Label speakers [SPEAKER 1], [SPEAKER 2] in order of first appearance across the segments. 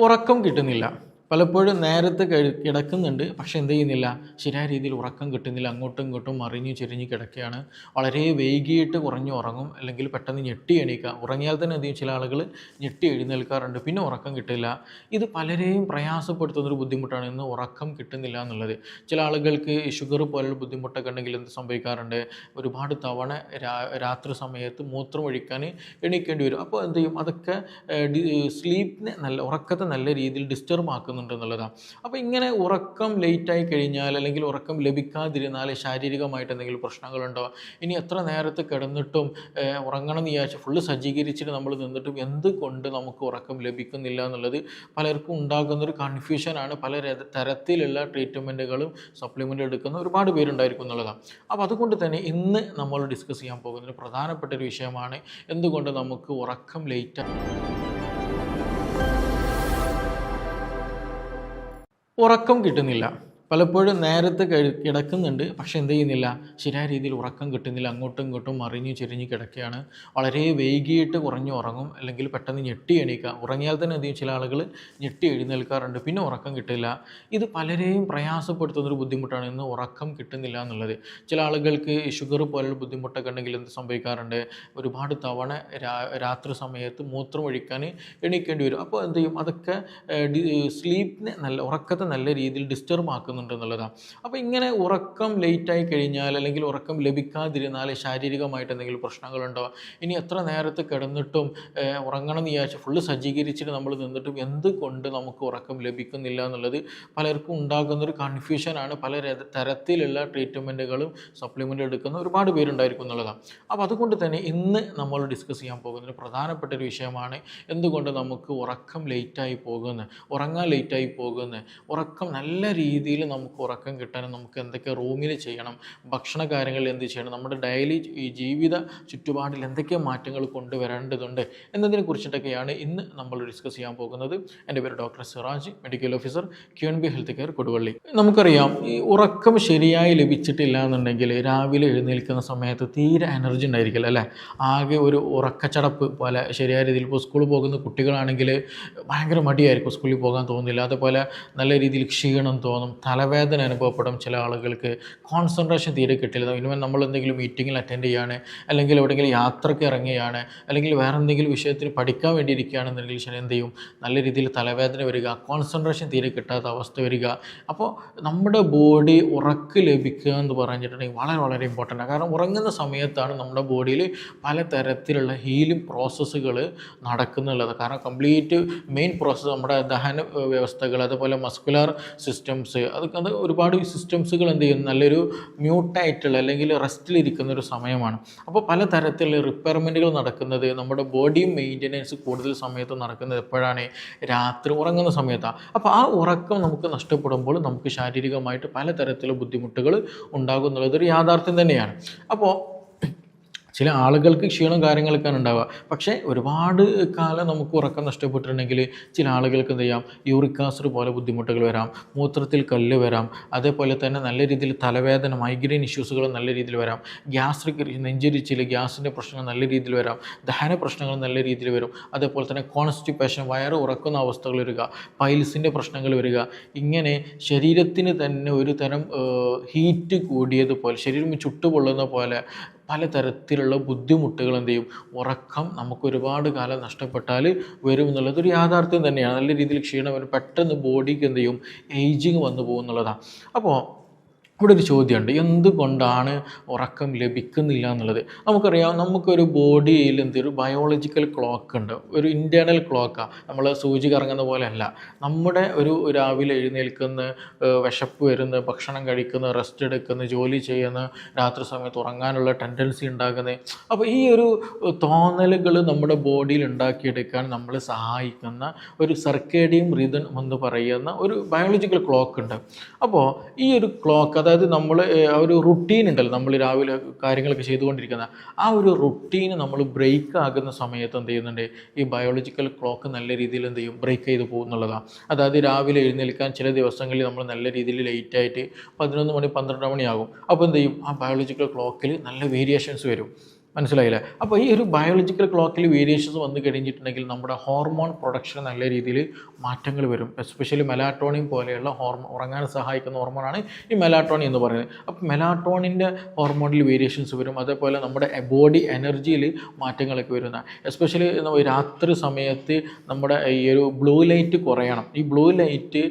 [SPEAKER 1] ഉറക്കം കിട്ടുന്നില്ല. പലപ്പോഴും നേരത്തെ കിടക്കുന്നുണ്ട്. പക്ഷെ എന്ത് ചെയ്യുന്നില്ല, ശരിയായ രീതിയിൽ ഉറക്കം കിട്ടുന്നില്ല. അങ്ങോട്ടും ഇങ്ങോട്ടും മറിഞ്ഞു ചെരിഞ്ഞ് കിടക്കുകയാണ്. വളരെ വൈകിയിട്ട് കുറഞ്ഞ് ഉറങ്ങും, അല്ലെങ്കിൽ പെട്ടെന്ന് ഞെട്ടി എണീക്കുക. ഉറങ്ങിയാൽ തന്നെ എന്ത് ചെയ്യും, ചില ആളുകൾ ഞെട്ടി എഴുന്നേൽക്കാറുണ്ട്. പിന്നെ ഉറക്കം കിട്ടില്ല. ഇത് പലരെയും പ്രയാസപ്പെടുത്തുന്നൊരു ബുദ്ധിമുട്ടാണ്, ഇന്ന് ഉറക്കം കിട്ടുന്നില്ല എന്നുള്ളത്. ചില ആളുകൾക്ക് ഈ ഷുഗർ പോലുള്ള ബുദ്ധിമുട്ടൊക്കെ ഉണ്ടെങ്കിൽ എന്ത് സംഭവിക്കാറുണ്ട്, ഒരുപാട് തവണ രാത്രി സമയത്ത് മൂത്രം ഒഴിക്കാൻ എണീക്കേണ്ടി വരും. അപ്പോൾ എന്ത് ചെയ്യും, അതൊക്കെ സ്ലീപ്പിനെ ഉറക്കത്തെ നല്ല രീതിയിൽ ഡിസ്റ്റർബ് ആക്കുന്നുണ്ട് എന്നുള്ളതാണ്. അപ്പോൾ ഇങ്ങനെ ഉറക്കം ലേറ്റായി കഴിഞ്ഞാൽ, അല്ലെങ്കിൽ ഉറക്കം ലഭിക്കാതിരുന്നാൽ ശാരീരികമായിട്ട് എന്തെങ്കിലും പ്രശ്നങ്ങളുണ്ടോ, ഇനി എത്ര നേരത്തെ കിടന്നിട്ടും ഉറങ്ങണം എന്ന് വിചാരിച്ച് ഫുള്ള് സജ്ജീകരിച്ചിട്ട് നമ്മൾ നിന്നിട്ടും എന്തുകൊണ്ട് നമുക്ക് ഉറക്കം ലഭിക്കുന്നില്ല എന്നുള്ളത് പലർക്കും ഉണ്ടാകുന്നൊരു കൺഫ്യൂഷനാണ്. പല തരത്തിലുള്ള ട്രീറ്റ്മെൻറ്റുകളും സപ്ലിമെൻ്റ് എടുക്കുന്ന ഒരുപാട് പേരുണ്ടായിരിക്കും എന്നുള്ളതാണ്. അപ്പോൾ അതുകൊണ്ട് തന്നെ ഇന്ന് നമ്മൾ ഡിസ്കസ് ചെയ്യാൻ പോകുന്ന ഒരു പ്രധാനപ്പെട്ട ഒരു വിഷയമാണ്, എന്തുകൊണ്ട് നമുക്ക് ഉറക്കം ഉറക്കം കിട്ടുന്നില്ല. പലപ്പോഴും നേരത്തെ കിടക്കുന്നുണ്ട്. പക്ഷെ എന്ത് ചെയ്യുന്നില്ല, ശരിയായ രീതിയിൽ ഉറക്കം കിട്ടുന്നില്ല. അങ്ങോട്ടും ഇങ്ങോട്ടും മറിഞ്ഞു ചെരിഞ്ഞ് കിടക്കുകയാണ്. വളരെ വൈകിയിട്ട് കുറഞ്ഞ് ഉറങ്ങും, അല്ലെങ്കിൽ പെട്ടെന്ന് ഞെട്ടി എണീക്കുക. ഉറങ്ങിയാൽ തന്നെ എന്ത് ചെയ്യും, ചില ആളുകൾ ഞെട്ടി എഴുന്നേൽക്കാറുണ്ട്. പിന്നെ ഉറക്കം കിട്ടില്ല. ഇത് പലരെയും പ്രയാസപ്പെടുത്തുന്നൊരു ബുദ്ധിമുട്ടാണ്, ഇന്ന് ഉറക്കം കിട്ടുന്നില്ല എന്നുള്ളത്. ചില ആളുകൾക്ക് ഈ ഷുഗർ പോലുള്ള ബുദ്ധിമുട്ടൊക്കെ ഉണ്ടെങ്കിൽ എന്ത് സംഭവിക്കാറുണ്ട്, ഒരുപാട് തവണ രാത്രി സമയത്ത് മൂത്രം ഒഴിക്കാൻ എണീക്കേണ്ടി വരും. അപ്പോൾ എന്ത് ചെയ്യും, അതൊക്കെ സ്ലീപ്പിനെ ഉറക്കത്തെ നല്ല രീതിയിൽ ഡിസ്റ്റർബ് ആക്കുന്നുണ്ട് എന്നുള്ളതാണ്. അപ്പോൾ ഇങ്ങനെ ഉറക്കം ലേറ്റായി കഴിഞ്ഞാൽ, അല്ലെങ്കിൽ ഉറക്കം ലഭിക്കാതിരുന്നാൽ ശാരീരികമായിട്ട് എന്തെങ്കിലും പ്രശ്നങ്ങളുണ്ടോ, ഇനി എത്ര നേരത്തെ കിടന്നിട്ടും ഉറങ്ങണം എന്ന് വിചാരിച്ച് ഫുള്ള് സജ്ജീകരിച്ചിട്ട് നമ്മൾ നിന്നിട്ടും എന്തുകൊണ്ട് നമുക്ക് ഉറക്കം ലഭിക്കുന്നില്ല എന്നുള്ളത് പലർക്കും ഉണ്ടാകുന്നൊരു കൺഫ്യൂഷനാണ്. പല തരത്തിലുള്ള ട്രീറ്റ്മെൻറ്റുകളും സപ്ലിമെൻ്റ് എടുക്കുന്ന ഒരുപാട് പേരുണ്ടായിരിക്കും എന്നുള്ളതാണ്. അപ്പോൾ അതുകൊണ്ട് തന്നെ ഇന്ന് നമ്മൾ ഡിസ്കസ് ചെയ്യാൻ പോകുന്ന ഒരു പ്രധാനപ്പെട്ട ഒരു വിഷയമാണ്, എന്തുകൊണ്ട് നമുക്ക് ഉറക്കം ലേറ്റായി പോകുന്നത്, ഉറങ്ങാൻ ലേറ്റായി പോകുന്നത്. ഉറക്കം നല്ല രീതിയിൽ നമുക്ക് ഉറക്കം കിട്ടാനും നമുക്ക് എന്തൊക്കെ റൂമിൽ ചെയ്യണം, ഭക്ഷണ കാര്യങ്ങളിൽ എന്ത് ചെയ്യണം, നമ്മുടെ ഡെയിലി ഈ ജീവിത ചുറ്റുപാടിൽ എന്തൊക്കെ മാറ്റങ്ങൾ കൊണ്ടുവരേണ്ടതുണ്ട് എന്നതിനെ കുറിച്ചിട്ടൊക്കെയാണ് ഇന്ന് നമ്മൾ ഡിസ്കസ് ചെയ്യാൻ പോകുന്നത്. എൻ്റെ പേര് doctor Siraj, medical officer QNB health care Koduvally. നമുക്കറിയാം, ഈ ഉറക്കം ശരിയായി ലഭിച്ചിട്ടില്ല എന്നുണ്ടെങ്കിൽ രാവിലെ എഴുന്നേൽക്കുന്ന സമയത്ത് തീരെ എനർജി ഉണ്ടായിരിക്കില്ല അല്ലേ. ആകെ ഒരു ഉറക്കച്ചടപ്പ് പോലെ. ശരിയായ രീതിയിൽ ഇപ്പോൾ സ്കൂളിൽ പോകുന്ന കുട്ടികളാണെങ്കിൽ ഭയങ്കര മടിയായിരിക്കും, സ്കൂളിൽ പോകാൻ തോന്നുന്നില്ല. അതുപോലെ നല്ല രീതിയിൽ ക്ഷീണം തോന്നും, തലവേദന അനുഭവപ്പെടും. ചില ആളുകൾക്ക് കോൺസെൻട്രേഷൻ തീരെ കിട്ടില്ല. ഇനിവൻ നമ്മൾ എന്തെങ്കിലും മീറ്റിങ്ങിൽ അറ്റൻഡ് ചെയ്യുകയാണ്, അല്ലെങ്കിൽ എവിടെയെങ്കിലും യാത്രയ്ക്ക് ഇറങ്ങുകയാണ്, അല്ലെങ്കിൽ വേറെ എന്തെങ്കിലും വിഷയത്തിന് പഠിക്കാൻ വേണ്ടി ഇരിക്കുകയാണെന്നുണ്ടെങ്കിൽ ശരി എന്ത് ചെയ്യും, നല്ല രീതിയിൽ തലവേദന വരിക, കോൺസെൻട്രേഷൻ തീരെ കിട്ടാത്ത അവസ്ഥ വരിക. അപ്പോൾ നമ്മുടെ ബോഡി ഉറക്ക് ലഭിക്കുക എന്ന് പറഞ്ഞിട്ടുണ്ടെങ്കിൽ വളരെ വളരെ ഇമ്പോർട്ടൻ്റ് ആണ്. കാരണം ഉറങ്ങുന്ന സമയത്താണ് നമ്മുടെ ബോഡിയിൽ പലതരത്തിലുള്ള ഹീലിംഗ് പ്രോസസ്സുകൾ നടക്കുന്നുള്ളത്. കാരണം കംപ്ലീറ്റ് മെയിൻ പ്രോസസ്സ് നമ്മുടെ ദഹന വ്യവസ്ഥകൾ, അതുപോലെ മസ്കുലർ സിസ്റ്റംസ്, അത് ഒരുപാട് സിസ്റ്റംസുകൾ എന്ത് ചെയ്യും, നല്ലൊരു മ്യൂട്ടായിട്ടുള്ള അല്ലെങ്കിൽ റെസ്റ്റിലിരിക്കുന്ന ഒരു സമയമാണ്. അപ്പോൾ പലതരത്തിലുള്ള റിപ്പയർമെൻറ്റുകൾ നടക്കുന്നത്, നമ്മുടെ ബോഡി മെയിൻ്റനൻസ് കൂടുതൽ സമയത്ത് നടക്കുന്നത് എപ്പോഴാണ്, രാത്രി ഉറങ്ങുന്ന സമയത്താണ്. അപ്പോൾ ആ ഉറക്കം നമുക്ക് നഷ്ടപ്പെടുമ്പോൾ നമുക്ക് ശാരീരികമായിട്ട് പലതരത്തിലുള്ള ബുദ്ധിമുട്ടുകൾ ഉണ്ടാകും എന്നുള്ളതൊരു യാഥാർത്ഥ്യം തന്നെയാണ്. അപ്പോൾ ചില ആളുകൾക്ക് ക്ഷീണം കാര്യങ്ങളൊക്കെയാണ് ഉണ്ടാവുക. പക്ഷേ ഒരുപാട് കാലം നമുക്ക് ഉറക്കം നഷ്ടപ്പെട്ടിട്ടുണ്ടെങ്കിൽ ചില ആളുകൾക്ക് എന്ത് ചെയ്യാം, യൂറിക് ആസിഡ് പോലെ ബുദ്ധിമുട്ടുകൾ വരാം, മൂത്രത്തിൽ കല്ല് വരാം, അതേപോലെ തന്നെ നല്ല രീതിയിൽ തലവേദന, മൈഗ്രെയിൻ ഇഷ്യൂസുകൾ നല്ല രീതിയിൽ വരാം, ഗ്യാസ്ട്രിക് നെഞ്ചരിച്ചിൽ ഗ്യാസിൻ്റെ പ്രശ്നങ്ങൾ നല്ല രീതിയിൽ വരാം, ദഹന പ്രശ്നങ്ങൾ നല്ല രീതിയിൽ വരും, അതേപോലെ തന്നെ കോൺസ്റ്റിപ്പേഷൻ, വയറ് ഉറക്കുന്ന അവസ്ഥകൾ വരിക, പൈൽസിൻ്റെ പ്രശ്നങ്ങൾ വരിക. ഇങ്ങനെ ശരീരത്തിന് തന്നെ ഒരു തരം ഹീറ്റ് കൂടിയതുപോലെ, ശരീരം ചുട്ടുപൊള്ളുന്ന പോലെ പലതരത്തിലുള്ള ബുദ്ധിമുട്ടുകൾ എന്ത് ചെയ്യും, ഉറക്കം നമുക്ക് ഒരുപാട് കാലം നഷ്ടപ്പെട്ടാൽ വരും എന്നുള്ളതൊരു യാഥാർത്ഥ്യം തന്നെയാണ്. നല്ല രീതിയിൽ ക്ഷീണം വരും, പെട്ടെന്ന് ബോഡിക്ക് എന്ത് ചെയ്യും, ഏജിങ് വന്നു പോകും എന്നുള്ളതാണ്. അപ്പോൾ ഇവിടെ ഒരു ചോദ്യമുണ്ട്, എന്തുകൊണ്ടാണ് ഉറക്കം ലഭിക്കുന്നില്ല എന്നുള്ളത്. നമുക്കറിയാം, നമുക്കൊരു ബോഡിയിൽ എന്തൊരു ബയോളജിക്കൽ ക്ലോക്ക് ഉണ്ട്, ഒരു ഇൻറ്റേർണൽ ക്ലോക്കാണ്. നമ്മൾ സൂചി കറങ്ങുന്ന പോലെ അല്ല. നമ്മുടെ ഒരു രാവിലെ എഴുന്നേൽക്കുന്ന, വിശപ്പ് വരുന്ന, ഭക്ഷണം കഴിക്കുന്ന, റെസ്റ്റ് എടുക്കുന്ന, ജോലി ചെയ്യുന്ന, രാത്രി സമയത്ത് ഉറങ്ങാനുള്ള ടെൻഡൻസി ഉണ്ടാകുന്നത്. അപ്പോൾ ഈ ഒരു തോന്നലുകൾ നമ്മുടെ ബോഡിയിൽ ഉണ്ടാക്കിയെടുക്കാൻ നമ്മളെ സഹായിക്കുന്ന ഒരു സർക്കേഡിയം റിതം എന്ന് പറയുന്ന ഒരു ബയോളജിക്കൽ ക്ലോക്ക് ഉണ്ട്. അപ്പോൾ ഈ ഒരു ക്ലോക്ക്, അതായത് നമ്മൾ ആ ഒരു റുട്ടീൻ ഉണ്ടല്ലോ, നമ്മൾ രാവിലെ കാര്യങ്ങളൊക്കെ ചെയ്തുകൊണ്ടിരിക്കുന്ന ആ ഒരു റുട്ടീന് നമ്മൾ ബ്രേക്ക് ആകുന്ന സമയത്ത് എന്ത് ചെയ്യുന്നുണ്ട്, ഈ ബയോളജിക്കൽ ക്ലോക്ക് നല്ല രീതിയിൽ എന്ത് ചെയ്യും, ബ്രേക്ക് ചെയ്ത് പോകുന്നുള്ളതാണ്. അതായത് രാവിലെ എഴുന്നേൽക്കാൻ ചില ദിവസങ്ങളിൽ നമ്മൾ നല്ല രീതിയിൽ ലേറ്റായിട്ട് 11 മണി 12 മണിയാകും. അപ്പോൾ എന്ത് ചെയ്യും, ആ ബയോളജിക്കൽ ക്ലോക്കിൽ നല്ല വേരിയേഷൻസ് വരും. മനസ്സിലായില്ലേ? അപ്പോൾ ഈ ഒരു ബയോളജിക്കൽ ക്ലോക്കിൽ വേരിയേഷൻസ് വന്നു കഴിഞ്ഞിട്ടുണ്ടെങ്കിൽ നമ്മുടെ ഹോർമോൺ പ്രൊഡക്ഷൻ നല്ല രീതിയിൽ മാറ്റങ്ങൾ വരും. എസ്പെഷ്യലി മെലാറ്റോണിൻ പോലെയുള്ള ഉറങ്ങാൻ സഹായിക്കുന്ന ഹോർമോണാണ് ഈ മെലാറ്റോണിൻ എന്ന് പറയുന്നത്. അപ്പോൾ മെലാറ്റോണിൻ്റെ ഹോർമോണിൽ വേരിയേഷൻസ് വരും. അതേപോലെ നമ്മുടെ ബോഡി എനർജിയിൽ മാറ്റങ്ങളൊക്കെ വരുന്ന, എസ്പെഷ്യലി രാത്രി സമയത്ത് നമ്മുടെ ഈ ഒരു ബ്ലൂ ലൈറ്റ് കുറയണം. ഈ ബ്ലൂ ലൈറ്റ്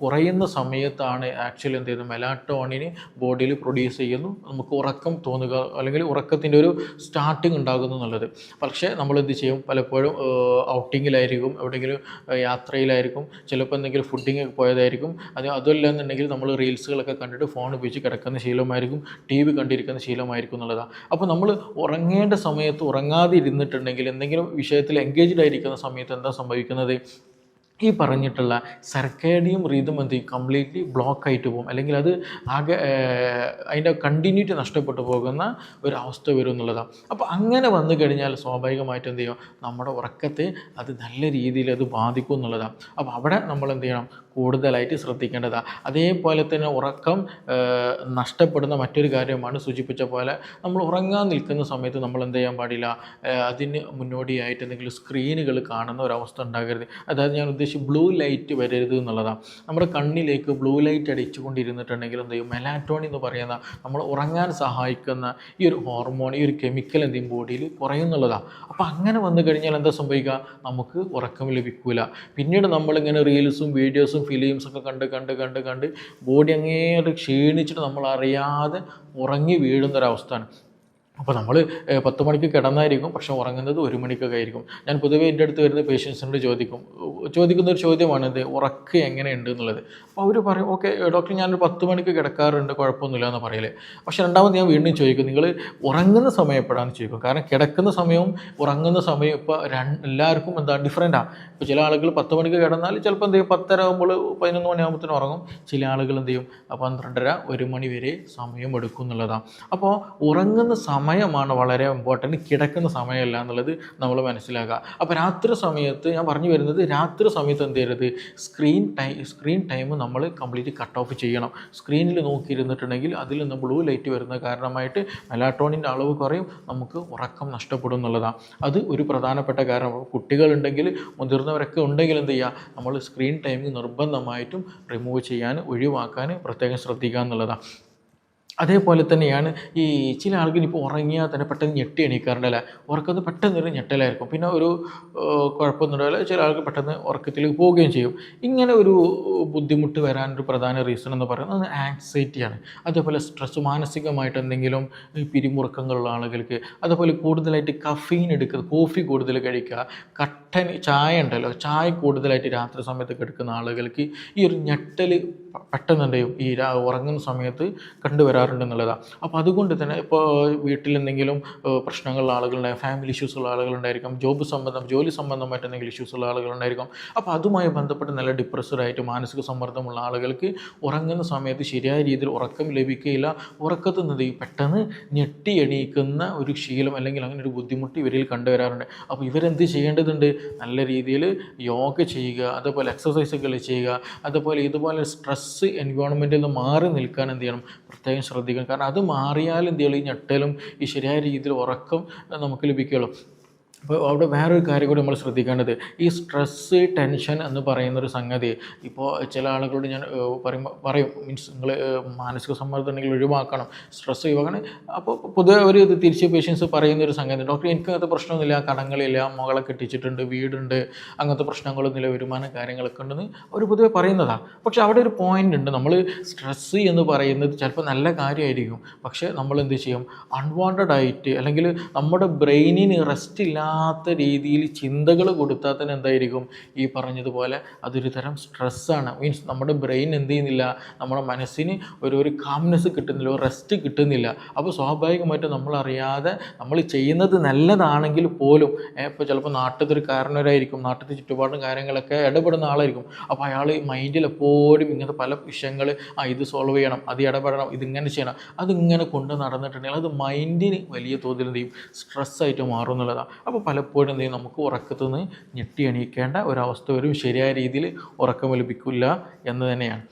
[SPEAKER 1] കുറയുന്ന സമയത്താണ് ആക്ച്വലി എന്ത് ചെയ്യുന്നത്, മെലാറ്റോണിന് ബോഡിയിൽ പ്രൊഡ്യൂസ് ചെയ്യുന്നു, നമുക്ക് ഉറക്കം തോന്നുക അല്ലെങ്കിൽ ഉറക്കത്തിൻ്റെ ഒരു സ്റ്റാർട്ടിങ് ഉണ്ടാകുന്നു എന്നുള്ളത്. പക്ഷേ നമ്മൾ എന്ത് ചെയ്യും, പലപ്പോഴും ഔട്ടിങ്ങിലായിരിക്കും, എവിടെയെങ്കിലും യാത്രയിലായിരിക്കും, ചിലപ്പോൾ എന്തെങ്കിലും ഫുഡിങ് പോയതായിരിക്കും, അതല്ല എന്നുണ്ടെങ്കിൽ നമ്മൾ റീൽസുകളൊക്കെ കണ്ടിട്ട് ഫോൺ ഉപയോഗിച്ച് കിടക്കുന്ന ശീലമായിരിക്കും, TV കണ്ടിരിക്കുന്ന ശീലമായിരിക്കും എന്നുള്ളതാണ്. അപ്പോൾ നമ്മൾ ഉറങ്ങേണ്ട സമയത്ത് ഉറങ്ങാതെ ഇരുന്നിട്ടുണ്ടെങ്കിൽ, എന്തെങ്കിലും വിഷയത്തിൽ എൻഗേജ്ഡ് ആയിരിക്കുന്ന സമയത്ത് എന്താ സംഭവിക്കുന്നത്, ഈ പറഞ്ഞിട്ടുള്ള സർക്കേഡിയം റിതം എന്ത് ചെയ്യും, കംപ്ലീറ്റ്ലി ബ്ലോക്ക് ആയിട്ട് പോകും, അല്ലെങ്കിൽ അത് ആകെ അതിൻ്റെ കണ്ടിന്യൂറ്റി നഷ്ടപ്പെട്ടു പോകുന്ന ഒരു അവസ്ഥ വരും എന്നുള്ളതാണ്. അപ്പോൾ അങ്ങനെ വന്നു കഴിഞ്ഞാൽ സ്വാഭാവികമായിട്ട് എന്ത് ചെയ്യും, നമ്മുടെ ഉറക്കത്തെ അത് നല്ല രീതിയിൽ അത് ബാധിക്കും എന്നുള്ളതാണ്. അപ്പോൾ അവിടെ നമ്മൾ എന്ത് ചെയ്യണം, കൂടുതലായിട്ട് ശ്രദ്ധിക്കേണ്ടതാണ്. അതേപോലെ തന്നെ ഉറക്കം നഷ്ടപ്പെടുന്ന മറ്റൊരു കാര്യമാണ് സൂചിപ്പിച്ച പോലെ, നമ്മൾ ഉറങ്ങാൻ നിൽക്കുന്ന സമയത്ത് നമ്മൾ എന്ത് ചെയ്യാൻ പാടില്ല, അതിന് മുന്നോടിയായിട്ട് എന്തെങ്കിലും സ്ക്രീനുകൾ കാണുന്ന ഒരവസ്ഥ ഉണ്ടാകരുത്. അതായത് ഞാൻ ഉദ്ദേശിച്ച് ബ്ലൂ ലൈറ്റ് വരരുത് എന്നുള്ളതാണ്. നമ്മുടെ കണ്ണിലേക്ക് ബ്ലൂ ലൈറ്റ് അടിച്ചുകൊണ്ടിരുന്നിട്ടുണ്ടെങ്കിൽ എന്ത് ചെയ്യും, മെലാറ്റോണിൻ എന്ന് പറയുന്ന നമ്മൾ ഉറങ്ങാൻ സഹായിക്കുന്ന ഈ ഒരു ഹോർമോൺ, ഈ ഒരു കെമിക്കൽ എന്ത് ചെയ്യും, ബോഡിയിൽ കുറയുന്നുള്ളതാണ്. അപ്പോൾ അങ്ങനെ വന്നു കഴിഞ്ഞാൽ എന്താ സംഭവിക്കുക, നമുക്ക് ഉറക്കം ലഭിക്കില്ല. പിന്നീട് നമ്മളിങ്ങനെ റീൽസും വീഡിയോസും ഫിലിംസൊക്കെ കണ്ട് ബോഡി അങ്ങേറെ ക്ഷീണിച്ചിട്ട് നമ്മൾ അറിയാതെ ഉറങ്ങി വീഴുന്നൊരവസ്ഥയാണ്. അപ്പോൾ നമ്മൾ 10 മണിക്ക് കിടന്നായിരിക്കും, പക്ഷേ ഉറങ്ങുന്നത് 1 മണിക്കൊക്കെ ആയിരിക്കും. ഞാൻ പൊതുവേ എൻ്റെ അടുത്ത് വരുന്ന പേഷ്യൻസിനോട് ചോദിക്കുന്ന ഒരു ചോദ്യമാണ് ഇത്, ഉറക്കം എങ്ങനെയുണ്ട് എന്നുള്ളത്. അപ്പോൾ അവർ പറയും, ഓക്കെ ഡോക്ടർ, ഞാനൊരു 10 മണിക്ക് കിടക്കാറുണ്ട്, കുഴപ്പമൊന്നുമില്ല എന്ന് പറയലേ. പക്ഷേ രണ്ടാമത് ഞാൻ വീണ്ടും ചോദിക്കും, നിങ്ങൾ ഉറങ്ങുന്ന സമയം എപ്പോഴാണെന്ന് ചോദിക്കും. കാരണം കിടക്കുന്ന സമയവും ഉറങ്ങുന്ന സമയം ഇപ്പോൾ എല്ലാവർക്കും എന്താ ഡിഫറൻറ്റാണ്. ഇപ്പോൾ ചില ആളുകൾ 10 മണിക്ക് കിടന്നാൽ ചിലപ്പോൾ എന്ത് ചെയ്യും, 10:30 ആകുമ്പോൾ 11 മണിയാകുമ്പോഴത്തേനും ഉറങ്ങും. ചില ആളുകൾ എന്ത് ചെയ്യും, 12:30 1 മണി വരെ സമയം എടുക്കും എന്നുള്ളതാണ്. അപ്പോൾ ഉറങ്ങുന്ന സമയമാണ് വളരെ ഇമ്പോർട്ടൻറ്റ്, കിടക്കുന്ന സമയമല്ല എന്നുള്ളത് നമ്മൾ മനസ്സിലാക്കുക. അപ്പോൾ രാത്രി സമയത്ത് ഞാൻ പറഞ്ഞു വരുന്നത്, രാത്രി സമയത്ത് എന്ത് ചെയ്യരുത്, സ്ക്രീൻ ടൈം നമ്മൾ കംപ്ലീറ്റ് കട്ട് ഓഫ് ചെയ്യണം. സ്ക്രീനിൽ നോക്കിയിരുന്നിട്ടുണ്ടെങ്കിൽ അതിൽ നിന്ന് ബ്ലൂ ലൈറ്റ് വരുന്ന കാരണമായിട്ട് മെലാറ്റോണിൻ്റെ അളവ് കുറയും, നമുക്ക് ഉറക്കം നഷ്ടപ്പെടും എന്നുള്ളതാണ്. അത് ഒരു പ്രധാനപ്പെട്ട കാരണം. കുട്ടികളുണ്ടെങ്കിൽ മുതിർന്നവരൊക്കെ ഉണ്ടെങ്കിൽ എന്ത് ചെയ്യുക, നമ്മൾ സ്ക്രീൻ ടൈമിംഗ് നിർബന്ധമായിട്ടും റിമൂവ് ചെയ്യാൻ, ഒഴിവാക്കാൻ പ്രത്യേകം ശ്രദ്ധിക്കുക എന്നുള്ളതാണ്. അതേപോലെ തന്നെയാണ് ഈ ചില ആളുകൾ ഇപ്പോൾ ഉറങ്ങിയാൽ തന്നെ പെട്ടെന്ന് ഞെട്ടി എണീക്കാറുണ്ടല്ലേ, ഉറക്കത്ത് പെട്ടെന്നൊരു ഞെട്ടലായിരിക്കും, പിന്നെ ഒരു കുഴപ്പമൊന്നുമില്ല, ചില ആൾക്ക് പെട്ടെന്ന് ഉറക്കത്തിലേക്ക് പോവുകയും ചെയ്യും. ഇങ്ങനെ ഒരു ബുദ്ധിമുട്ട് വരാനൊരു പ്രധാന റീസൺ എന്ന് പറയുന്നത് ആങ്സൈറ്റിയാണ്. അതേപോലെ സ്ട്രെസ്, മാനസികമായിട്ട് എന്തെങ്കിലും പിരിമുറുക്കങ്ങളുള്ള ആളുകൾക്ക്, അതേപോലെ കൂടുതലായിട്ട് കഫീൻ എടുക്കുക, കോഫി കൂടുതൽ കഴിക്കുക, കട്ടൻ ചായ ഉണ്ടല്ലോ, ചായ കൂടുതലായിട്ട് രാത്രി സമയത്ത് എടുക്കുന്ന ആളുകൾക്ക് ഈ ഒരു ഞെട്ടൽ പെട്ടെന്നുണ്ടെയും ഈ ഉറങ്ങുന്ന സമയത്ത് കണ്ടുവരാറുണ്ടെന്നുള്ളതാണ്. അപ്പോൾ അതുകൊണ്ട് തന്നെ ഇപ്പോൾ വീട്ടിൽ എന്തെങ്കിലും പ്രശ്നങ്ങളുള്ള ആളുകളുണ്ടാകും, ഫാമിലി ഇഷ്യൂസ് ഉള്ള ആളുകളുണ്ടായിരിക്കും, ജോലി സംബന്ധമായിട്ട് എന്തെങ്കിലും ഇഷ്യൂസ് ഉള്ള ആളുകളുണ്ടായിരിക്കും. അപ്പോൾ അതുമായി ബന്ധപ്പെട്ട് നല്ല ഡിപ്രസ്ഡായിട്ട് മാനസിക സമ്മർദ്ദമുള്ള ആളുകൾക്ക് ഉറങ്ങുന്ന സമയത്ത് ശരിയായ രീതിയിൽ ഉറക്കം ലഭിക്കുകയില്ല. ഉറക്കത്തിൽ നിന്ന് പെട്ടെന്ന് ഞെട്ടി എണീക്കുന്ന ഒരു ശീലം അല്ലെങ്കിൽ അങ്ങനെ ഒരു ബുദ്ധിമുട്ട് ഇവരിൽ കണ്ടുവരാറുണ്ട്. അപ്പോൾ ഇവരെന്ത് ചെയ്യേണ്ടതുണ്ട്, നല്ല രീതിയിൽ യോഗ ചെയ്യുക, അതേപോലെ എക്സസൈസുകൾ ചെയ്യുക, അതേപോലെ ഇതുപോലെ സ്ട്രെസ് എൻവയോൺമെൻറ്റിൽ നിന്ന് മാറി നിൽക്കാൻ എന്ത് ചെയ്യണം, പ്രത്യേകം ശ്രദ്ധിക്കണം. കാരണം അത് മാറിയാൽ എന്ത് ചെയ്യണം, ഈ ഞെട്ടലും ഈ ശരിയായ രീതിയിൽ ഉറക്കം നമുക്ക് ലഭിക്കുകയുള്ളൂ. അപ്പോൾ അവിടെ വേറൊരു കാര്യം കൂടി നമ്മൾ ശ്രദ്ധിക്കേണ്ടത്, ഈ സ്ട്രെസ്സ്, ടെൻഷൻ എന്ന് പറയുന്നൊരു സംഗതി ഇപ്പോൾ ചില ആളുകളോട് ഞാൻ പറയും മീൻസ് നിങ്ങൾ മാനസിക സമ്മർദ്ദം ഉണ്ടെങ്കിൽ ഒഴിവാക്കണം, സ്ട്രെസ്സ് ഒഴിവാക്കണം. അപ്പോൾ പൊതുവെ ഒരു തിരിച്ച് പേഷ്യൻസ് പറയുന്നൊരു സംഗതി, ഡോക്ടർ എനിക്ക് അങ്ങനത്തെ പ്രശ്നമൊന്നുമില്ല, കടങ്ങളില്ല, മകളെ കെട്ടിച്ചിട്ടുണ്ട്, വീടുണ്ട്, അങ്ങനത്തെ പ്രശ്നങ്ങളൊന്നുമില്ല, വരുമാനം കാര്യങ്ങളൊക്കെ ഉണ്ടെന്ന് അവർ പൊതുവെ പറയുന്നതാണ്. പക്ഷേ അവിടെ ഒരു പോയിൻ്റ് ഉണ്ട്, നമ്മൾ സ്ട്രെസ്സ് എന്ന് പറയുന്നത് ചിലപ്പോൾ നല്ല കാര്യമായിരിക്കും, പക്ഷേ നമ്മൾ എന്ത് ചെയ്യും, അൺവാണ്ടഡ് ആയിട്ട് അല്ലെങ്കിൽ നമ്മുടെ ബ്രെയിനിന് റെസ്റ്റ് ഇല്ലാത്ത രീതിയിൽ ചിന്തകൾ കൊടുത്താൽ തന്നെ എന്തായിരിക്കും, ഈ പറഞ്ഞതുപോലെ അതൊരു തരം സ്ട്രെസ്സാണ്. മീൻസ് നമ്മുടെ ബ്രെയിൻ എന്ത് ചെയ്യുന്നില്ല, നമ്മുടെ മനസ്സിന് ഒരു കാംനെസ് കിട്ടുന്നില്ല, ഒരു റെസ്റ്റ് കിട്ടുന്നില്ല. അപ്പോൾ സ്വാഭാവികമായിട്ടും നമ്മളറിയാതെ നമ്മൾ ചെയ്യുന്നത് നല്ലതാണെങ്കിൽ പോലും, ഇപ്പോൾ ചിലപ്പോൾ നാട്ടിലൊരു കാരണവരായിരിക്കും, നാട്ടിലത്തെ ചുറ്റുപാടും കാര്യങ്ങളൊക്കെ ഇടപെടുന്ന ആളായിരിക്കും. അപ്പോൾ അയാൾ മൈൻഡിൽ എപ്പോഴും ഇങ്ങനത്തെ പല വിഷയങ്ങൾ, ഇത് സോൾവ് ചെയ്യണം, അത് ഇടപെടണം, ഇതിങ്ങനെ ചെയ്യണം, അതിങ്ങനെ കൊണ്ട് നടന്നിട്ടുണ്ടെങ്കിൽ അത് മൈൻഡിന് വലിയ തോതിൽ എന്ത് ചെയ്യും, സ്ട്രെസ്സായിട്ട് മാറും എന്നുള്ളതാണ്. അപ്പോൾ പലപ്പോഴും എന്ത് ചെയ്യും, നമുക്ക് ഉറക്കത്തു നിന്ന് ഞെട്ടി എണീക്കേണ്ട ഒരവസ്ഥ വരും, ശരിയായ രീതിയിൽ ഉറക്കം ലഭിക്കില്ല എന്ന് തന്നെയാണ്.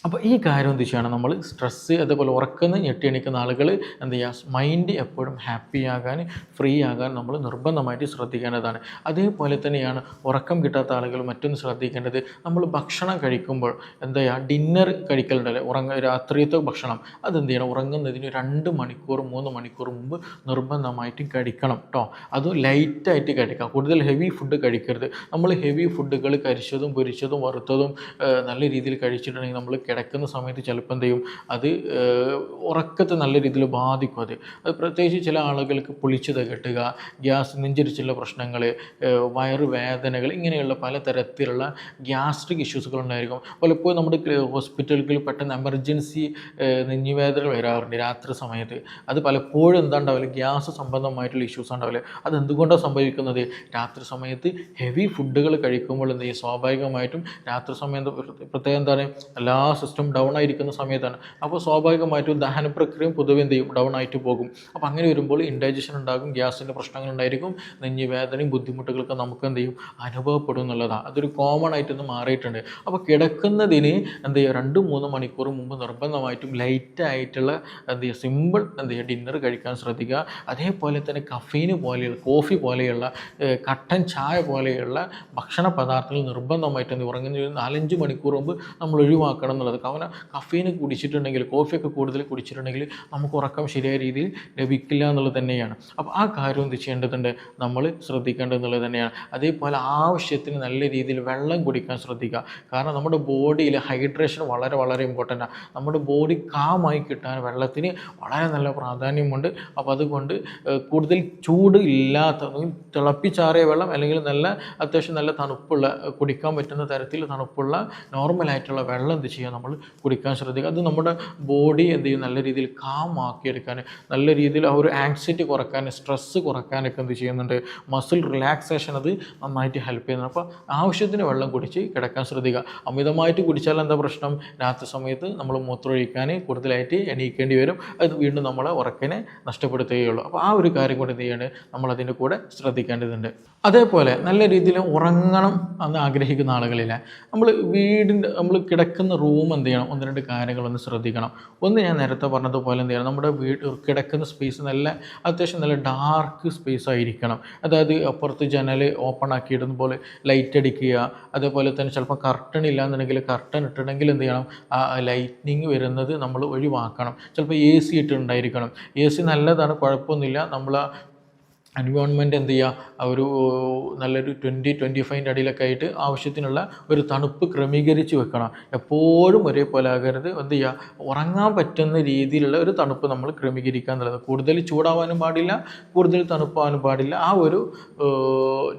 [SPEAKER 1] അപ്പോൾ ഈ കാര്യം എന്ത് ചെയ്യണം, നമ്മൾ സ്ട്രെസ്സ് അതേപോലെ ഉറക്കുന്ന ഞെട്ടി എണീക്കുന്ന ആളുകൾ എന്ത് ചെയ്യുക, മൈൻഡ് എപ്പോഴും ഹാപ്പി ആകാൻ ഫ്രീ ആകാൻ നമ്മൾ നിർബന്ധമായിട്ട് ശ്രദ്ധിക്കേണ്ടതാണ്. അതേപോലെ തന്നെയാണ് ഉറക്കം കിട്ടാത്ത ആളുകൾ മറ്റൊന്ന് ശ്രദ്ധിക്കേണ്ടത്, നമ്മൾ ഭക്ഷണം കഴിക്കുമ്പോൾ എന്താ ചെയ്യുക, ഡിന്നർ കഴിക്കലുണ്ടല്ലേ, രാത്രിയത്തെ ഭക്ഷണം അതെന്ത് ചെയ്യണം, ഉറങ്ങുന്നതിന് 2 മണിക്കൂർ 3 മണിക്കൂർ മുമ്പ് നിർബന്ധമായിട്ടും കഴിക്കണം കേട്ടോ. അതും ലൈറ്റായിട്ട് കഴിക്കാം, കൂടുതൽ ഹെവി ഫുഡ് കഴിക്കരുത്. നമ്മൾ ഹെവി ഫുഡുകൾ കരിച്ചതും പൊരിച്ചതും വറുത്തതും നല്ല രീതിയിൽ കഴിച്ചിട്ടുണ്ടെങ്കിൽ നമ്മൾ കിടക്കുന്ന സമയത്ത് ചിലപ്പോൾ എന്ത് ചെയ്യും, അത് ഉറക്കത്തെ നല്ല രീതിയിൽ ബാധിക്കും. അത് പ്രത്യേകിച്ച് ചില ആളുകൾക്ക് പുളിച്ചത് കെട്ടുക, നെഞ്ചരിച്ചുള്ള പ്രശ്നങ്ങൾ, വയറുവേദനകൾ, ഇങ്ങനെയുള്ള പലതരത്തിലുള്ള ഗ്യാസ്ട്രിക് ഇഷ്യൂസുകൾ ഉണ്ടായിരിക്കും. പലപ്പോഴും നമ്മുടെ ഹോസ്പിറ്റലുകളിൽ പെട്ടെന്ന് എമർജൻസി നെഞ്ഞുവേദന വരാറുണ്ട് രാത്രി സമയത്ത്. അത് പലപ്പോഴും എന്താ ഉണ്ടാവില്ല, ഗ്യാസ് സംബന്ധമായിട്ടുള്ള ഇഷ്യൂസ് ഉണ്ടാവില്ല. അതെന്തുകൊണ്ടാണ് സംഭവിക്കുന്നത്, രാത്രി സമയത്ത് ഹെവി ഫുഡുകൾ കഴിക്കുമ്പോൾ എന്ത് ചെയ്യും, സ്വാഭാവികമായിട്ടും രാത്രി സമയത്ത് പ്രത്യേകം എന്താണ്, എല്ലാ സിസ്റ്റം ഡൗൺ ആയിരിക്കുന്ന സമയത്താണ്. അപ്പോൾ സ്വാഭാവികമായിട്ടും ദഹന പ്രക്രിയയും പൊതുവെ എന്ത് ചെയ്യും, ഡൗൺ ആയിട്ട് പോകും. അപ്പോൾ അങ്ങനെ വരുമ്പോൾ ഇൻഡൈജഷൻ ഉണ്ടാകും, ഗ്യാസിൻ്റെ പ്രശ്നങ്ങൾ ഉണ്ടായിരിക്കും, നെഞ്ഞുവേദനയും ബുദ്ധിമുട്ടുകളൊക്കെ നമുക്ക് എന്ത് ചെയ്യും, അനുഭവപ്പെടും എന്നുള്ളതാണ്. അതൊരു കോമൺ ആയിട്ടൊന്ന് മാറിയിട്ടുണ്ട്. അപ്പോൾ കിടക്കുന്നതിന് എന്ത് ചെയ്യുക, 2-3 മണിക്കൂർ മുമ്പ് നിർബന്ധമായിട്ടും ലൈറ്റായിട്ടുള്ള എന്ത് ചെയ്യുക, സിമ്പിൾ എന്ത് ചെയ്യുക, ഡിന്നർ കഴിക്കാൻ ശ്രദ്ധിക്കുക. അതേപോലെ തന്നെ കഫീന് പോലെയുള്ള, കോഫി പോലെയുള്ള, കട്ടൻ ചായ പോലെയുള്ള ഭക്ഷണ പദാർത്ഥങ്ങൾ നിർബന്ധമായിട്ട് ഉറങ്ങുന്നതിന് 4-5 മണിക്കൂർ മുമ്പ് നമ്മൾ ഒഴിവാക്കണം എന്നുള്ളത്. കാരണം കഫീന് കുടിച്ചിട്ടുണ്ടെങ്കിൽ, കോഫിയൊക്കെ കൂടുതൽ കുടിച്ചിട്ടുണ്ടെങ്കിൽ നമുക്ക് ഉറക്കം ശരിയായ രീതിയിൽ ലഭിക്കില്ല എന്നുള്ളത് തന്നെയാണ്. അപ്പോൾ ആ കാര്യം എന്ത് ചെയ്യേണ്ടതുണ്ട്, നമ്മൾ ശ്രദ്ധിക്കേണ്ടതെന്നുള്ളത് തന്നെയാണ്. അതേപോലെ ആവശ്യത്തിന് നല്ല രീതിയിൽ വെള്ളം കുടിക്കാൻ ശ്രദ്ധിക്കുക. കാരണം നമ്മുടെ ബോഡിയിൽ ഹൈഡ്രേഷൻ വളരെ വളരെ ഇമ്പോർട്ടൻ്റാണ്. നമ്മുടെ ബോഡി കാമായി കിട്ടാൻ വെള്ളത്തിന് വളരെ നല്ല പ്രാധാന്യമുണ്ട്. അപ്പോൾ അതുകൊണ്ട് കൂടുതൽ ചൂട് ഇല്ലാത്ത, തിളപ്പിച്ചാറിയ വെള്ളം അല്ലെങ്കിൽ അത്യാവശ്യം നല്ല തണുപ്പുള്ള, കുടിക്കാൻ പറ്റുന്ന തരത്തിൽ തണുപ്പുള്ള നോർമലായിട്ടുള്ള വെള്ളം എന്ത് ചെയ്യുക, നമ്മൾ കുടിക്കാൻ ശ്രദ്ധിക്കുക. അത് നമ്മുടെ ബോഡി എന്ത് ചെയ്യും, നല്ല രീതിയിൽ കാമാക്കിയെടുക്കാൻ, നല്ല രീതിയിൽ ആ ഒരു ആങ്സൈറ്റി കുറക്കാൻ, സ്ട്രെസ്സ് കുറക്കാനൊക്കെ എന്ത് ചെയ്യുന്നുണ്ട്, മസിൽ റിലാക്സേഷൻ അത് നന്നായിട്ട് ഹെൽപ്പ് ചെയ്യുന്നുണ്ട്. അപ്പോൾ ആവശ്യത്തിന് വെള്ളം കുടിച്ച് കിടക്കാൻ ശ്രദ്ധിക്കുക. അമിതമായിട്ട് കുടിച്ചാൽ എന്താ പ്രശ്നം, രാത്രി സമയത്ത് നമ്മൾ മൂത്രമൊഴിക്കാൻ കൂടുതലായിട്ട് എണീക്കേണ്ടി വരും. അത് വീണ്ടും നമ്മളെ ഉറക്കിനെ നഷ്ടപ്പെടുത്തുകയുള്ളൂ. അപ്പോൾ ആ ഒരു കാര്യം കൂടി എന്ത് ചെയ്യേണ്ടത്, നമ്മൾ അതിൻ്റെ കൂടെ ശ്രദ്ധിക്കേണ്ടതുണ്ട്. അതേപോലെ നല്ല രീതിയിൽ ഉറങ്ങണം എന്ന് ആഗ്രഹിക്കുന്ന ആളുകളിലെ നമ്മൾ കിടക്കുന്ന റൂം എന്ത് ചെയ്യണം, 1-2 കാര്യങ്ങളൊന്ന് ശ്രദ്ധിക്കണം. ഒന്ന്, ഞാൻ നേരത്തെ പറഞ്ഞതുപോലെ എന്ത് ചെയ്യണം, നമ്മുടെ കിടക്കുന്ന സ്പേസ് അത്യാവശ്യം നല്ല ഡാർക്ക് സ്പേസ് ആയിരിക്കണം. അതായത് അപ്പുറത്ത് ജനൽ ഓപ്പൺ ആക്കിയിടുന്ന പോലെ ലൈറ്റ് അടിക്കുക. അതേപോലെ തന്നെ ചിലപ്പോൾ കർട്ടൺ ഇല്ലാന്നുണ്ടെങ്കിൽ കർട്ടൺ ഇട്ടിട്ടുണ്ടെങ്കിൽ എന്ത് ചെയ്യണം, ആ ലൈറ്റിനിങ് വരുന്നത് നമ്മൾ ഒഴിവാക്കണം. ചിലപ്പോൾ AC ഇട്ടുണ്ടായിരിക്കണം. AC നല്ലതാണ്, കുഴപ്പമൊന്നുമില്ല. നമ്മൾ എൻവയോൺമെൻറ്റ് എന്ത് ചെയ്യുക, ഒരു നല്ലൊരു 20-25 അടിയിലൊക്കെ ആയിട്ട് ആവശ്യത്തിനുള്ള ഒരു തണുപ്പ് ക്രമീകരിച്ച് വെക്കണം. എപ്പോഴും ഒരേപോലെ ആകരുത്. എന്ത് ചെയ്യുക, ഉറങ്ങാൻ പറ്റുന്ന രീതിയിലുള്ള ഒരു തണുപ്പ് നമ്മൾ ക്രമീകരിക്കുക എന്നുള്ളത്. കൂടുതൽ ചൂടാവാനും പാടില്ല, കൂടുതൽ തണുപ്പാവാനും പാടില്ല. ആ ഒരു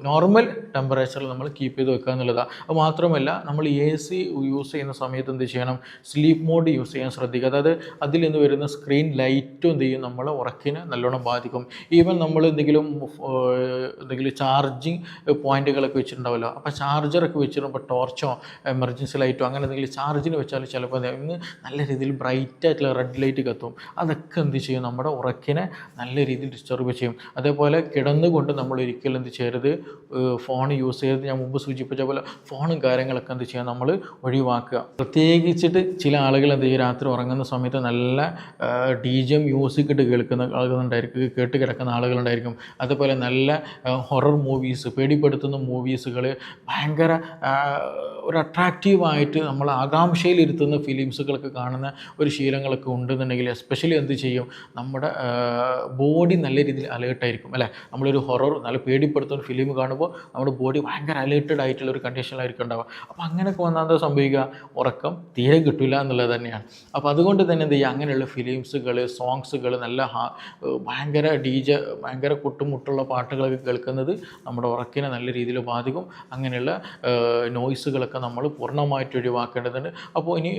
[SPEAKER 1] നോർമൽ ടെമ്പറേച്ചറിൽ നമ്മൾ കീപ്പ് ചെയ്ത് വെക്കുക എന്നുള്ളതാണ്. അത് മാത്രമല്ല, നമ്മൾ AC യൂസ് ചെയ്യുന്ന സമയത്ത് എന്ത് ചെയ്യണം, സ്ലീപ്പ് മോഡ് യൂസ് ചെയ്യാൻ ശ്രദ്ധിക്കുക. അതായത് അതിൽ നിന്ന് വരുന്ന സ്ക്രീൻ ലൈറ്റും എന്ത് ചെയ്യും, നമ്മളെ ഉറക്കിനെ നല്ലോണം ബാധിക്കും. ഈവൻ നമ്മൾ എന്തെങ്കിലും ചാർജിങ് പോയിന്റുകളൊക്കെ വെച്ചിട്ടുണ്ടാവുമല്ലോ, അപ്പോൾ ചാർജറൊക്കെ വെച്ചിട്ടുമ്പോൾ ടോർച്ചോ എമർജൻസി ലൈറ്റോ അങ്ങനെ എന്തെങ്കിലും ചാർജിന് വെച്ചാൽ ചിലപ്പോൾ ഇന്ന് നല്ല രീതിയിൽ ബ്രൈറ്റ് ആയിട്ടുള്ള റെഡ് ലൈറ്റ് കത്തും. അതൊക്കെ എന്ത് ചെയ്യും, നമ്മുടെ ഉറക്കിനെ നല്ല രീതിയിൽ ഡിസ്റ്റർബ് ചെയ്യും. അതേപോലെ കിടന്നുകൊണ്ട് നമ്മൾ ഒരിക്കലും എന്ത് ചെയ്യരുത്, ഫോൺ യൂസ് ചെയ്ത്, ഞാൻ മുമ്പ് സൂചിപ്പിച്ച പോലെ ഫോണും കാര്യങ്ങളൊക്കെ എന്ത് ചെയ്യുക, നമ്മൾ ഒഴിവാക്കുക. പ്രത്യേകിച്ചിട്ട് ചില ആളുകൾ എന്ത് ചെയ്യും, രാത്രി ഉറങ്ങുന്ന സമയത്ത് നല്ല DJ മ്യൂസിക് ഇട്ട് കേൾക്കുന്ന ആളുകളുണ്ടായിരിക്കും, കേട്ട് കിടക്കുന്ന ആളുകളുണ്ടായിരിക്കും. അതുപോലെ നല്ല ഹൊറർ മൂവീസ്, പേടിപ്പെടുത്തുന്ന മൂവീസുകൾ, ഭയങ്കര ഒരു അട്രാക്റ്റീവായിട്ട് നമ്മൾ ആകാംക്ഷയിലിരുത്തുന്ന ഫിലിംസുകളൊക്കെ കാണുന്ന ഒരു ശീലങ്ങളൊക്കെ ഉണ്ടെന്നുണ്ടെങ്കിൽ എസ്പെഷ്യലി എന്ത് ചെയ്യും, നമ്മുടെ ബോഡി നല്ല രീതിയിൽ അലേർട്ടായിരിക്കും അല്ലേ. നമ്മളൊരു ഹൊറർ നല്ല പേടിപ്പെടുത്തുന്ന ഫിലിം കാണുമ്പോൾ നമ്മുടെ ബോഡി ഭയങ്കര അലേർട്ടഡ് ആയിട്ടുള്ള ഒരു കണ്ടീഷനിലായിരിക്കും ഉണ്ടാവുക. അപ്പോൾ അങ്ങനെയൊക്കെ വന്നാൽ എന്താ സംഭവിക്കുക, ഉറക്കം തീരെ കിട്ടില്ല എന്നുള്ളത് തന്നെയാണ്. അപ്പോൾ അതുകൊണ്ട് തന്നെ എന്ത് ചെയ്യുക, അങ്ങനെയുള്ള ഫിലിംസുകൾ, സോങ്സുകൾ, നല്ല ഭയങ്കര DJ, ഭയങ്കര കുട്ടുമുട്ടുള്ള പാട്ടുകളൊക്കെ കേൾക്കുന്നത് നമ്മുടെ ഉറക്കിനെ നല്ല രീതിയിൽ ബാധിക്കും. അങ്ങനെയുള്ള നോയ്സുകളൊക്കെ നമ്മൾ പൂർണ്ണമായിട്ട് ഒഴിവാക്കേണ്ടതുണ്ട്. അപ്പോൾ ഇനി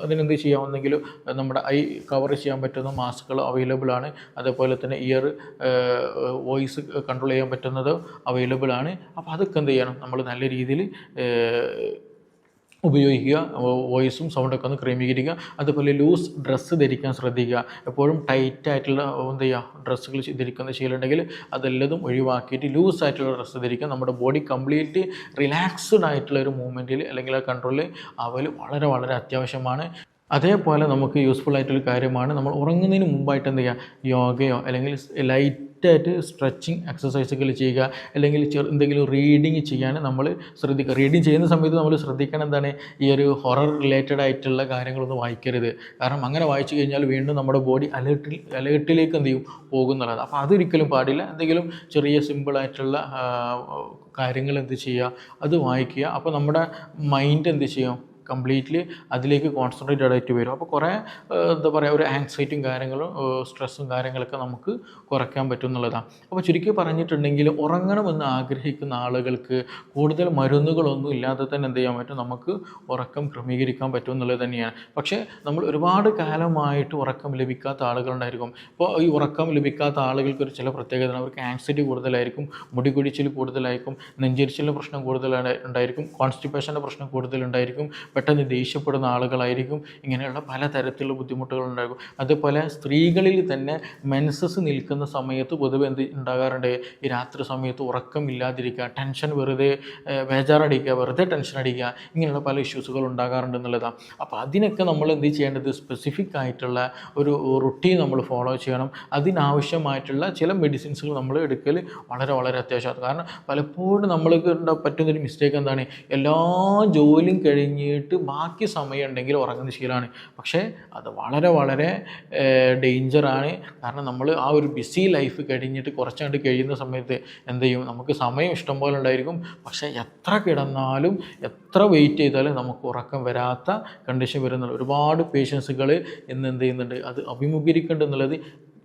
[SPEAKER 1] അതിനെന്ത് ചെയ്യാമെന്നെങ്കിൽ നമ്മുടെ ഐ കവർ ചെയ്യാൻ പറ്റുന്ന മാസ്കുകൾ അവൈലബിൾ ആണ്. അതേപോലെ തന്നെ ഇയർ വോയിസ് കൺട്രോൾ ചെയ്യാൻ പറ്റുന്നത് അവൈലബിൾ ആണ്. അപ്പോൾ അതൊക്കെ എന്ത് ചെയ്യണം, നമ്മൾ നല്ല രീതിയിൽ ഉപയോഗിക്കുക, വോയിസും സൗണ്ടൊക്കെ ഒന്ന് ക്രമീകരിക്കുക. അതുപോലെ ലൂസ് ഡ്രസ്സ് ധരിക്കാൻ ശ്രദ്ധിക്കുക. എപ്പോഴും ടൈറ്റായിട്ടുള്ള എന്ത് ചെയ്യുക ഡ്രസ്സുകൾ ധരിക്കുന്ന ശീലമുണ്ടെങ്കിൽ അതെല്ലതും ഒഴിവാക്കിയിട്ട് ലൂസായിട്ടുള്ള ഡ്രസ്സ് ധരിക്കുക. നമ്മുടെ ബോഡി കംപ്ലീറ്റ് റിലാക്സ്ഡ് ആയിട്ടുള്ള ഒരു മൂവ്മെൻറ്റിൽ അല്ലെങ്കിൽ ആ കൺട്രോളിൽ ആവൽ വളരെ വളരെ അത്യാവശ്യമാണ്. അതേപോലെ നമുക്ക് യൂസ്ഫുൾ ആയിട്ടുള്ള കാര്യമാണ് നമ്മൾ ഉറങ്ങുന്നതിന് മുമ്പായിട്ട് എന്ത് ചെയ്യുക, യോഗയോ അല്ലെങ്കിൽ ലൈറ്റായിട്ട് സ്ട്രെച്ചിങ് എക്സസൈസുകൾ ചെയ്യുക, അല്ലെങ്കിൽ എന്തെങ്കിലും റീഡിങ് ചെയ്യാൻ നമ്മൾ ശ്രദ്ധിക്കുക. റീഡിങ് ചെയ്യുന്ന സമയത്ത് നമ്മൾ ശ്രദ്ധിക്കണം എന്താണ്, ഈ ഒരു ഹൊറർ റിലേറ്റഡ് ആയിട്ടുള്ള കാര്യങ്ങളൊന്നും വായിക്കരുത്. കാരണം അങ്ങനെ വായിച്ചു കഴിഞ്ഞാൽ വീണ്ടും നമ്മുടെ ബോഡി അലേർട്ടിലേക്ക് എന്ത് ചെയ്യും പോകുന്നുള്ളത്. അപ്പോൾ അതൊരിക്കലും പാടില്ല. എന്തെങ്കിലും ചെറിയ സിമ്പിളായിട്ടുള്ള കാര്യങ്ങൾ എന്ത് ചെയ്യുക, അത് വായിക്കുക. അപ്പോൾ നമ്മുടെ മൈൻഡ് എന്ത് ചെയ്യും, കംപ്ലീറ്റ്ലി അതിലേക്ക് കോൺസെൻട്രേറ്റഡ് ആയിട്ട് വരും. അപ്പോൾ കുറേ എന്താ പറയുക, ഒരു ആങ്സൈറ്റിയും കാര്യങ്ങളും സ്ട്രെസ്സും കാര്യങ്ങളൊക്കെ നമുക്ക് കുറയ്ക്കാൻ പറ്റും എന്നുള്ളതാണ്. അപ്പോൾ ചുരുക്കി പറഞ്ഞിട്ടുണ്ടെങ്കിൽ ഉറങ്ങണമെന്ന് ആഗ്രഹിക്കുന്ന ആളുകൾക്ക് കൂടുതൽ മരുന്നുകളൊന്നും ഇല്ലാതെ തന്നെ എന്ത് ചെയ്യാൻ പറ്റും, നമുക്ക് ഉറക്കം ക്രമീകരിക്കാൻ പറ്റും എന്നുള്ളത് തന്നെയാണ്. പക്ഷേ നമ്മൾ ഒരുപാട് കാലമായിട്ട് ഉറക്കം ലഭിക്കാത്ത ആളുകളുണ്ടായിരിക്കും. ഇപ്പോൾ ഈ ഉറക്കം ലഭിക്കാത്ത ആളുകൾക്ക് ഒരു ചില പ്രത്യേകത, അവർക്ക് ആങ്സൈറ്റി കൂടുതലായിരിക്കും, മുടി കൊഴിച്ചിൽ കൂടുതലായിരിക്കും, നെഞ്ചരിച്ചിലിൻ്റെ പ്രശ്നം കൂടുതലുണ്ടായിരിക്കും, കോൺസ്റ്റിപ്പേഷൻ്റെ പ്രശ്നം കൂടുതലുണ്ടായിരിക്കും, പെട്ടെന്ന് ദേഷ്യപ്പെടുന്ന ആളുകളായിരിക്കും. ഇങ്ങനെയുള്ള പലതരത്തിലുള്ള ബുദ്ധിമുട്ടുകളുണ്ടാകും. അതുപോലെ സ്ത്രീകളിൽ തന്നെ മെൻസസ് നിൽക്കുന്ന സമയത്ത് പൊതുവെ എന്ത് ഉണ്ടാകാറുണ്ട്, ഈ രാത്രി സമയത്ത് ഉറക്കമില്ലാതിരിക്കുക, ടെൻഷൻ വെറുതെ ബേജാറടിക്കുക, വെറുതെ ടെൻഷൻ അടിക്കുക, ഇങ്ങനെയുള്ള പല ഇഷ്യൂസുകൾ ഉണ്ടാകാറുണ്ട് എന്നുള്ളതാണ്. അപ്പോൾ അതിനൊക്കെ നമ്മൾ എന്ത് ചെയ്യേണ്ടത്, സ്പെസിഫിക് ആയിട്ടുള്ള ഒരു റുട്ടീൻ നമ്മൾ ഫോളോ ചെയ്യണം. അതിനാവശ്യമായിട്ടുള്ള ചില മെഡിസിൻസുകൾ നമ്മൾ എടുക്കൽ വളരെ വളരെ അത്യാവശ്യമാണ്. കാരണം പലപ്പോഴും നമ്മൾക്ക് പറ്റുന്നൊരു മിസ്റ്റേക്ക് എന്താണ്, എല്ലാ ജോലിയും കഴിഞ്ഞിട്ട് ബാക്കി സമയം ഉണ്ടെങ്കിൽ ഉറങ്ങുന്ന ശീലമാണ്. പക്ഷേ അത് വളരെ വളരെ ഡേഞ്ചറാണ്. കാരണം നമ്മൾ ആ ഒരു ബിസി ലൈഫ് കഴിഞ്ഞിട്ട് കുറച്ചാണ്ട് കഴിയുന്ന സമയത്ത് എന്ത് ചെയ്യും, നമുക്ക് സമയം ഇഷ്ടം പോലെ ഉണ്ടായിരിക്കും. പക്ഷേ എത്ര കിടന്നാലും എത്ര വെയിറ്റ് ചെയ്താലും നമുക്ക് ഉറക്കം വരാത്ത കണ്ടീഷൻ വരുന്നുണ്ട്. ഒരുപാട് പേഷ്യൻസുകൾ ഇന്ന് എന്ത് ചെയ്യുന്നുണ്ട്, അത് അഭിമുഖീകരിക്കേണ്ടതെന്നുള്ളത്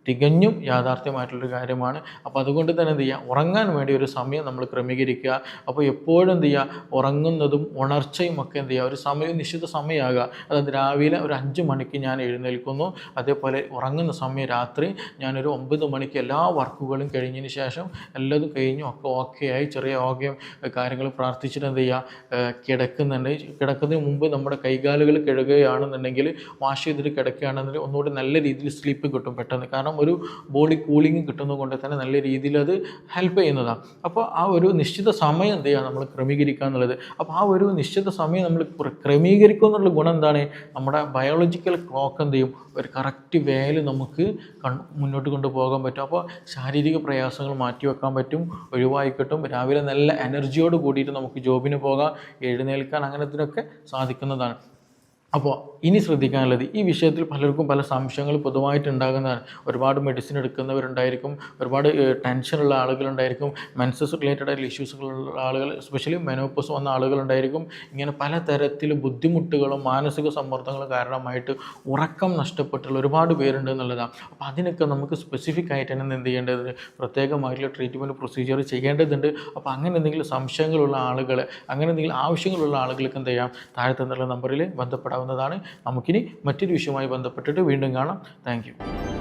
[SPEAKER 1] തികഞ്ഞും യാഥാർത്ഥ്യമായിട്ടുള്ളൊരു കാര്യമാണ്. അപ്പോൾ അതുകൊണ്ട് തന്നെ എന്ത് ചെയ്യുക, ഉറങ്ങാൻ വേണ്ടി ഒരു സമയം നമ്മൾ ക്രമീകരിക്കുക. അപ്പോൾ എപ്പോഴും എന്ത് ചെയ്യുക, ഉറങ്ങുന്നതും ഉണർച്ചയും ഒക്കെ എന്ത് ചെയ്യുക, ഒരു സമയം നിശ്ചിത സമയമാകുക. അതായത് രാവിലെ ഒരു 5 മണിക്ക് ഞാൻ എഴുന്നേൽക്കുന്നു, അതേപോലെ ഉറങ്ങുന്ന സമയം രാത്രി ഞാനൊരു 9 മണിക്ക് എല്ലാ വർക്കുകളും കഴിഞ്ഞതിന് ശേഷം എല്ലതും കഴിഞ്ഞു ഒക്കെ ഓക്കെ ആയി ചെറിയ യോഗയും കാര്യങ്ങൾ പ്രാർത്ഥിച്ചിട്ട് എന്ത് ചെയ്യുക, കിടക്കുന്നുണ്ട്. കിടക്കുന്നതിന് മുമ്പ് നമ്മുടെ കൈകാലുകൾ കഴുകുകയാണെന്നുണ്ടെങ്കിൽ, വാഷ് ചെയ്തിട്ട് കിടക്കുകയാണെന്നുണ്ടെങ്കിൽ ഒന്നുകൂടി നല്ല രീതിയിൽ സ്ലീപ്പ് കിട്ടും പെട്ടെന്ന്. കാരണം ഒരു ബോഡി കൂളിംഗ് കിട്ടുന്നത് കൊണ്ട് തന്നെ നല്ല രീതിയിൽ അത് ഹെൽപ്പ് ചെയ്യുന്നതാണ്. അപ്പോൾ ആ ഒരു നിശ്ചിത സമയം എന്ത് ചെയ്യുക, നമ്മൾ ക്രമീകരിക്കുക എന്നുള്ളത്. അപ്പോൾ ആ ഒരു നിശ്ചിത സമയം നമ്മൾ ക്രമീകരിക്കുക എന്നുള്ള ഗുണം എന്താണ്, നമ്മുടെ ബയോളജിക്കൽ ക്ലോക്ക് എന്ത് ചെയ്യും, ഒരു കറക്റ്റ് വേയിൽ നമുക്ക് മുന്നോട്ട് കൊണ്ടുപോകാൻ പറ്റും. അപ്പോൾ ശാരീരിക പ്രയാസങ്ങൾ മാറ്റി വെക്കാൻ പറ്റും, ഒഴിവായി കിട്ടും. രാവിലെ നല്ല എനർജിയോട് കൂടിയിട്ട് നമുക്ക് ജോബിന് പോകാം, എഴുന്നേൽക്കാൻ അങ്ങനത്തിനൊക്കെ സാധിക്കുന്നതാണ്. അപ്പോൾ ഇനി ശ്രദ്ധിക്കാനുള്ളത്, ഈ വിഷയത്തിൽ പലർക്കും പല സംശയങ്ങൾ പൊതുവായിട്ട് ഉണ്ടാകുന്നതാണ്. ഒരുപാട് മെഡിസിൻ എടുക്കുന്നവരുണ്ടായിരിക്കും, ഒരുപാട് ടെൻഷനുള്ള ആളുകളുണ്ടായിരിക്കും, മെൻസസ് റിലേറ്റഡ് ആയിട്ടുള്ള ഇഷ്യൂസുകളുള്ള ആളുകൾ, എസ്പെഷ്യലി മെനോപോസ് വന്ന ആളുകളുണ്ടായിരിക്കും. ഇങ്ങനെ പലതരത്തിൽ ബുദ്ധിമുട്ടുകളും മാനസിക സമ്മർദ്ദങ്ങളും കാരണമായിട്ട് ഉറക്കം നഷ്ടപ്പെട്ടുള്ള ഒരുപാട് പേരുണ്ട് എന്നുള്ളതാണ്. അപ്പോൾ അതിനൊക്കെ നമുക്ക് സ്പെസിഫിക് ആയിട്ട് തന്നെ എന്ത് ചെയ്യേണ്ടത്, പ്രത്യേകമായിട്ടുള്ള ട്രീറ്റ്മെൻറ്റ് പ്രൊസീജിയർ ചെയ്യേണ്ടതുണ്ട്. അപ്പോൾ അങ്ങനെ എന്തെങ്കിലും സംശയങ്ങളുള്ള ആളുകൾ, അങ്ങനെ എന്തെങ്കിലും ആവശ്യങ്ങളുള്ള ആളുകൾക്ക് എന്ത് ചെയ്യാം, താഴെ തന്നുള്ള നമ്പറിൽ ബന്ധപ്പെടാവുന്നതാണ്. നമുക്കിനി മറ്റൊരു വിഷയവുമായി ബന്ധപ്പെട്ടിട്ട് വീണ്ടും കാണാം. Thank you.